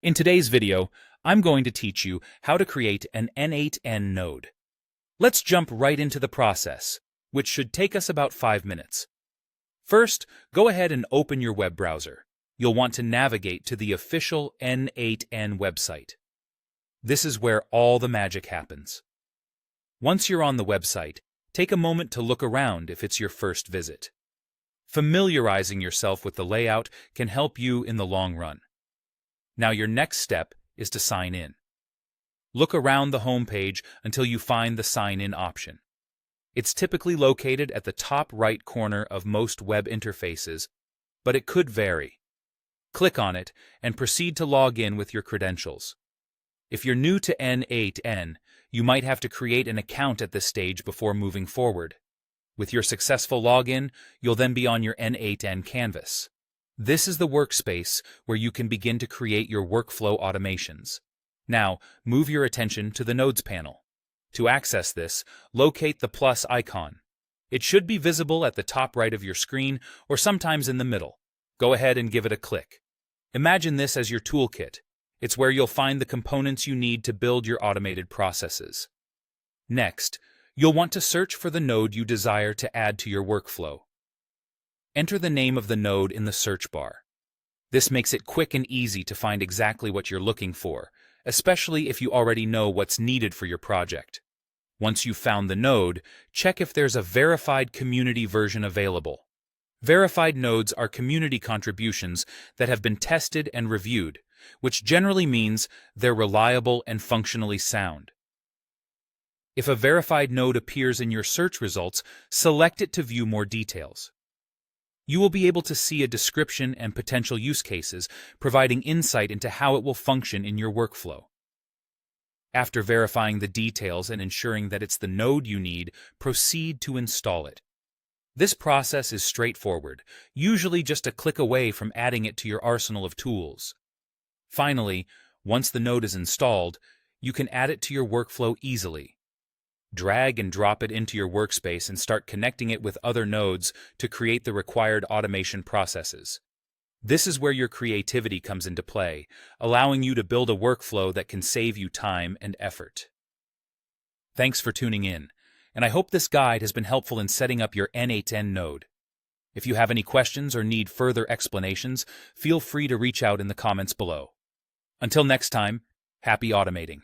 In today's video, I'm going to teach you how to create an N8n node. Let's jump right into the process, which should take us about 5 minutes. First, go ahead and open your web browser. You'll want to navigate to the official N8n website. This is where all the magic happens. Once you're on the website, take a moment to look around if it's your first visit. Familiarizing yourself with the layout can help you in the long run. Now your next step is to sign in. Look around the home page until you find the Sign In option. It's typically located at the top right corner of most web interfaces, but it could vary. Click on it and proceed to log in with your credentials. If you're new to N8n, you might have to create an account at this stage before moving forward. With your successful login, you'll then be on your N8n canvas. This is the workspace where you can begin to create your workflow automations. Now, move your attention to the Nodes panel. To access this, locate the plus icon. It should be visible at the top right of your screen or sometimes in the middle. Go ahead and give it a click. Imagine this as your toolkit. It's where you'll find the components you need to build your automated processes. Next, you'll want to search for the node you desire to add to your workflow. Enter the name of the node in the search bar. This makes it quick and easy to find exactly what you're looking for, especially if you already know what's needed for your project. Once you've found the node, check if there's a verified community version available. Verified nodes are community contributions that have been tested and reviewed, which generally means they're reliable and functionally sound. If a verified node appears in your search results, select it to view more details. You will be able to see a description and potential use cases, providing insight into how it will function in your workflow. After verifying the details and ensuring that it's the node you need, proceed to install it. This process is straightforward, usually just a click away from adding it to your arsenal of tools. Finally, once the node is installed, you can add it to your workflow easily. Drag and drop it into your workspace and start connecting it with other nodes to create the required automation processes. This is where your creativity comes into play, allowing you to build a workflow that can save you time and effort. Thanks for tuning in, and I hope this guide has been helpful in setting up your N8n node. If you have any questions or need further explanations, feel free to reach out in the comments below. Until next time, happy automating.